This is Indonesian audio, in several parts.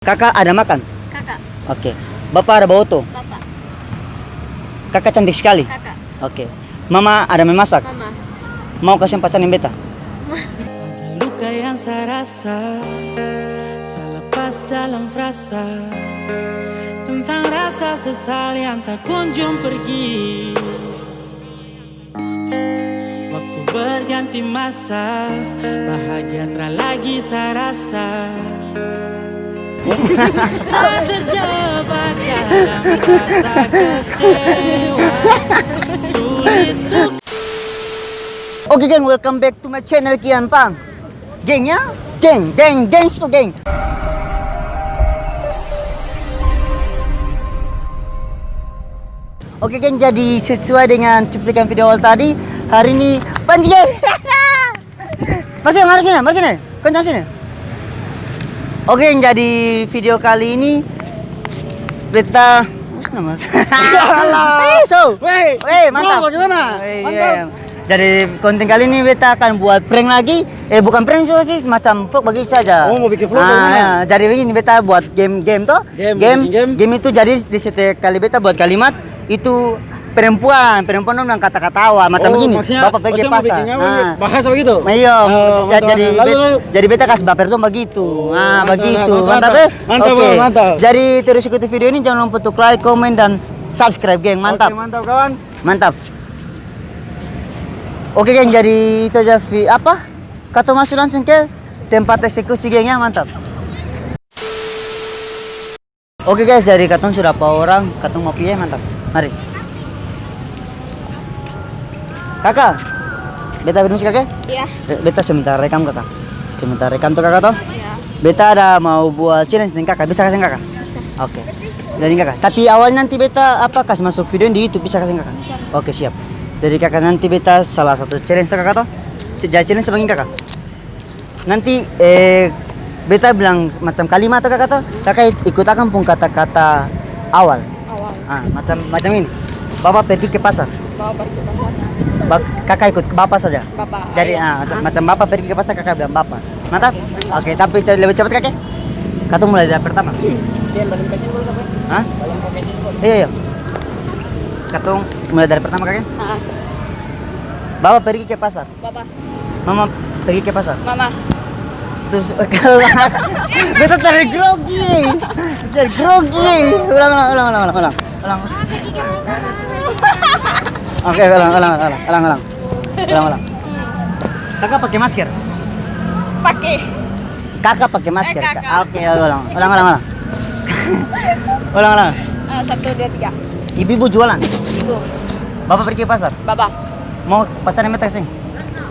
Kakak ada makan? Kakak. Oke. Bapak ada bawa tuh? Bapak. Kakak cantik sekali? Kakak. Oke. Mama ada memasak? Mama. Mau kasih pesanin beta? Ada luka yang saya rasa, saya lepas dalam frasa, tentang rasa sesal yang tak kunjung pergi. Waktu berganti masa, bahagia tak lagi saya rasa. Saya terjebak dalam rasa kecewa, sulit untuk. Oke geng, welcome back to my channel Kian Pang. Geng ya? Gengs tuh geng. Oke geng, jadi sesuai dengan cuplikan video awal tadi, hari ini pancing geng. Mari sini, kencang sini. Oke geng, jadi video kali ini beta mantap. Bagaimana? Mantap. Jadi konten kali ini beta akan buat prank lagi. Bukan prank sih, macam vlog bagi saja. Oh, mau bikin vlog ya. Jadi begini, beta buat game toh. Game itu jadi di setiap kali beta buat kalimat itu perempuan dong kata-kata awal macam begini. Bapak pergi pasar. Bahasa begitu. Iya. Lalu. Jadi beta kasih baper tuh begitu. Begitu. Mantap. Jadi terus ikuti video ini, jangan lupa untuk like, komen dan subscribe geng. Mantap. Oke, mantap kawan. Mantap. Oke geng, jadi saja kata masuk langsung ke tempat eksekusi geng ya, mantap. Oke guys, jadi katong sudah berapa orang, katong mau pilih, mantap. Mari. Kakak, beta permisi kakak? Iya. Beta sebentar rekam kakak. Sebentar rekam tuh kakak toh? Iya. Beta ada mau buat challenge dengan kakak, bisa kasih kakak? Bisa. Oke. Dari kakak. Tapi awal nanti beta kasih masuk video di YouTube, bisa kasih kakak? Bisa. Oke siap. Jadi kakak nanti beta salah satu challenge kakak toh? Jadi challenge sebagai kakak. Nanti beta bilang macam kalimat tuh kakak toh? Kakak ikut akan pun kata-kata awal. Macam ini. Bapak pergi ke pasar. Bapak pergi ke pasar. Kakak ikut bapak saja. Bapak. Jadi macam bapak pergi ke pasar, kakak bilang bapak. Mantap? Oke, tapi lebih cepat kakek. Kata mulai dari pertama. Dia belum kasih dulu sampai. Hah? Belum kasih dulu. Iya. Katung mulai dari pertama kakek. Bapak pergi ke pasar. Bapak. Mama pergi ke pasar. Mama. Terus kalau beta tergrogi. Ulang. Oke, ulang. Kakak pakai masker. Pakai. Kakak pakai masker. Kakak. Oke, ulang. Ulang. 1, 2, 3. Ibu jualan. Ibu. Bapak pergi ke pasar. Bapak. Mau pacaran metek sih?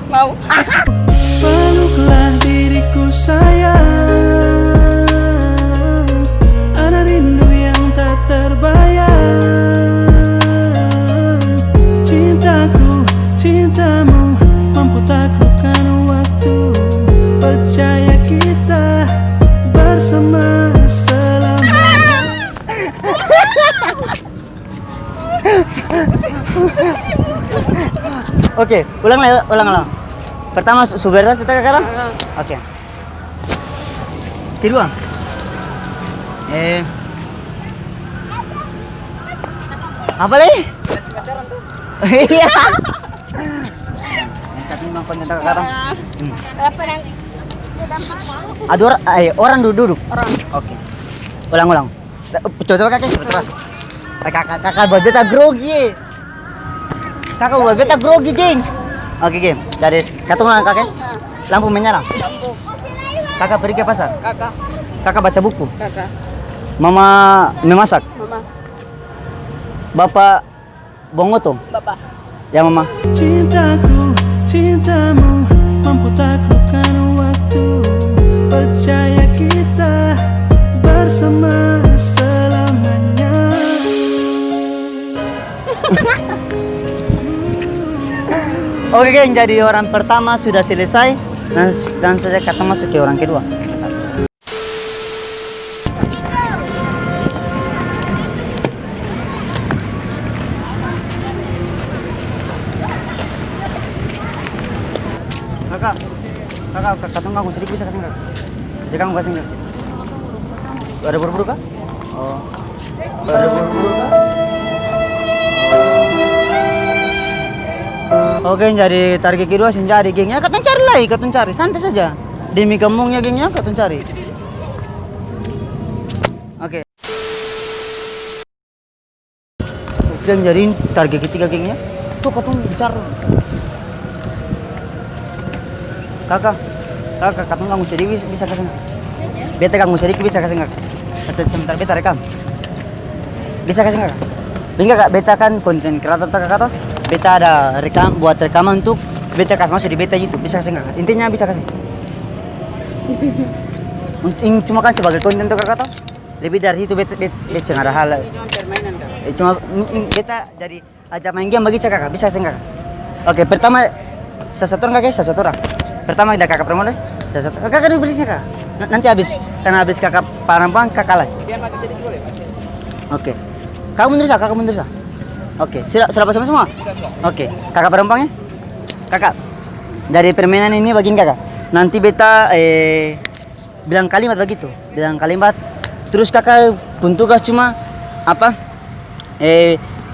Mau. Peluklah diriku sayang, ada rindu yang tak terbayang. Cintaku, cintamu mampu taklukkan waktu. Percaya kita bersama selamanya. Oke, ulang. Pertama Suberta kita kakak. Oke. Kedua. Apa lagi? Iya. Kami memang konten kakak. Apa yang Ada orang duduk. orang? Oke. Ulang. Coba kakek, coba. Kakak buat beta grogi. Geng. Oke, geng. Dari katungan kakek. Lampu menyala. Lampu. Kakak pergi ke pasar. Kakak. Kakak baca buku. Kakak. Mama memasak. Mama. Bapak bongoto. Bapak. Ya mama. Cintaku, cintamu mampu taklukkan waktu. Percaya kita bersama selamanya. Oke geng, jadi orang pertama sudah selesai dan saja kata masuk ke orang kedua. Kakak, katong kamu sedikit bisa kasih enggak? Bisa kamu kasih enggak? Ada buru-buru kah? Oh. Ada buru-buru kah? Oke, jadi target kedua sih jadi gengnya. Katun cari lagi, katun cari. Santai saja. Demi kampungnya gengnya, katun cari. Oke. Oke, jadi target ketiga gengnya. Tuh katun bicara. Kakak, katun kamu sedih bisa ke sana. Beta kamu sedih bisa ke sana. Sebentar beta rekam. Bisa ke sana. Enggak kak, beta kan konten kreator kakak. Beta ada buat rekaman untuk beta kasih masuk di beta YouTube. Bisa kasih nggak? Intinya bisa kasih. Ini cuma kan sebagai konten tuh kakak toh. Lebih dari itu beta nggak ada hal. Cuma permainan kan. Cuma beta dari ajak main game bagi kakak. Bisa kasih nggak? Oke, pertama satu orang. Pertama ada kakak perempuan deh. Satu. Kakak dulu belisnya kak. Nanti habis karena habis kakak perempuan kakak lah. Biar mati sedikit boleh. Oke. Kamu mundur sah. Oke, sudah pasang semua? Oke, kakak perempuannya? Kakak, dari permainan ini bagian kakak. Nanti beta bilang kalimat begitu, terus kakak pun tugas cuma apa?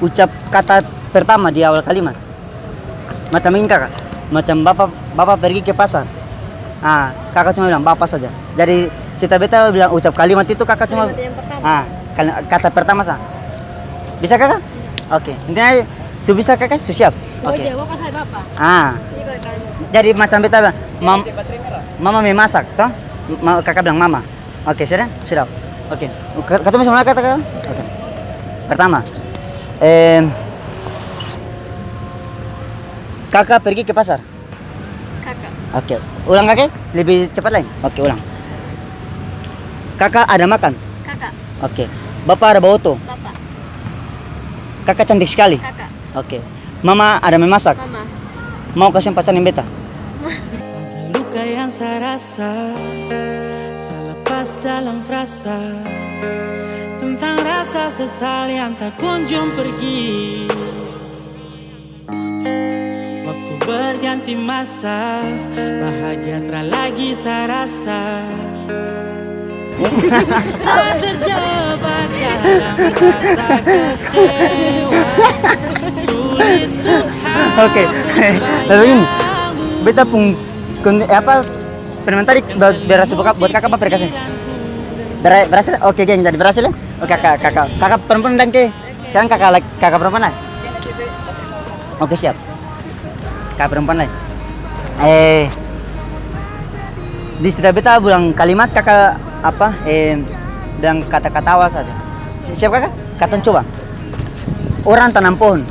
Ucap kata pertama di awal kalimat. Macam ini kakak, macam bapak pergi ke pasar. Ah, kakak cuma bilang bapak saja. Jadi setelah beta bilang ucap kalimat itu kakak cuma kata pertama sah. Bisa kakak? Oke, intinya bisa kakak, siap. Oke. Bapak saya bapak. Jadi macam beta mama memasak, toh? Kakak bilang mama. Oke, sudah? Sudah. Oke. Ketemu sama kakak. Oke. Pertama, kakak pergi ke pasar. Kakak. Oke. Ulang kakak, lebih cepat lagi. Oke, ulang. Kakak ada makan. Kakak. Oke. Bapak ada bawa auto. Bapak. Kakak cantik sekali. Kakak. Oke. Mama ada memasak. Mama. Mau kasih pesan yang beta. Ada luka yang saya rasa, saya lepas dalam frasa, tentang rasa sesal yang tak kunjung pergi. Waktu berganti masa, bahagia tak lagi saya rasa. Saya terjebak dalam rasa kecewa, sulit untuk Oke. Lalu ini beta pun permen tadi berhasil buat kakak apa perkasih? Berhasil? Oke geng, jadi berhasil ya? Oke kakak perempuan dan ke sekarang kakak perempuan lah. Oke siap. Kakak perempuan lah. Di setiap beta bilang kalimat kakak dan kata-kata awal saja. Siap kakak? Kata coba. Orang tanam pohon.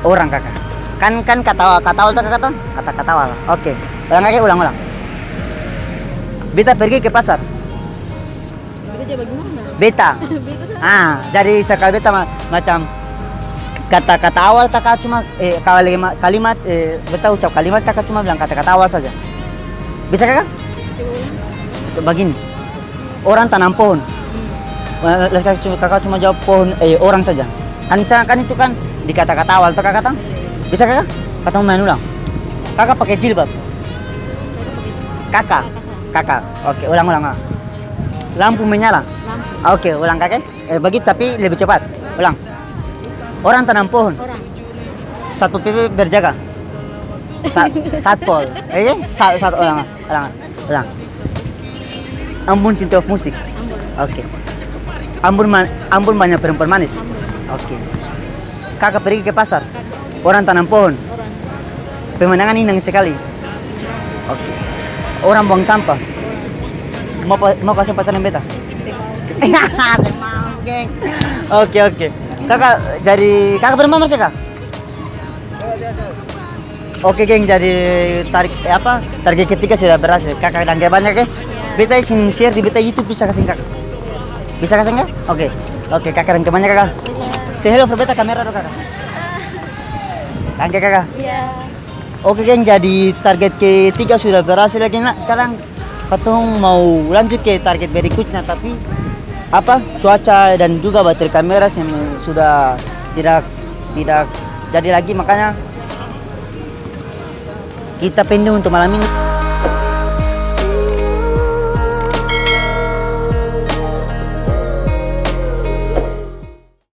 Orang kakak. Kan kata awal tuh kakak tuh? Kata awal. Oke. Ulang kakak, ulang. Beta pergi ke pasar. Beta bagaimana? Beta. Jadi sekali beta macam kata-kata awal kakak cuma kalimat beta ucap kalimat kakak cuma bilang kata-kata awal saja. Bisa kakak? Begini. Orang tanam pohon. Kakak cuma jawab pohon orang saja. Kan itu kan di kata-kata awal tuh kakak tahu? Bisa kakak? Kata main ulang. Kakak pakai jilbab. Kakak. Oke, ulang. Lampu menyala. Oke, ulang kakak. Begitu tapi lebih cepat. Ulang. Orang tanam pohon. Orang. Satu PP berjaga. Satpol. Satu ulang. Ambon cinta of musik. Oke. Ambon banyak perempuan manis. Oke. Kakak pergi ke pasar. Orang tanam pohon. Pemandangan indah sekali. Oke. Orang buang sampah. Mau kasih pacaran yang beta? Oke. Kakak jadi kakak perempuan masih kak? Oke geng, jadi target ketiga sudah berhasil. Kakak dan banyak ya. Beta ingin share di beta YouTube, bisa kasih kakak? Bisa kasih enggak? Oke kakak dan banyak kakak. Say hello for beta kamera dong kakak. Thank you kakak. Iya. Oke geng, jadi target ketiga sudah berhasil lagi nak. Sekarang katong mau lanjut ke target berikutnya, tapi cuaca dan juga baterai kamera sudah tidak jadi lagi, makanya kita pending untuk malam ini.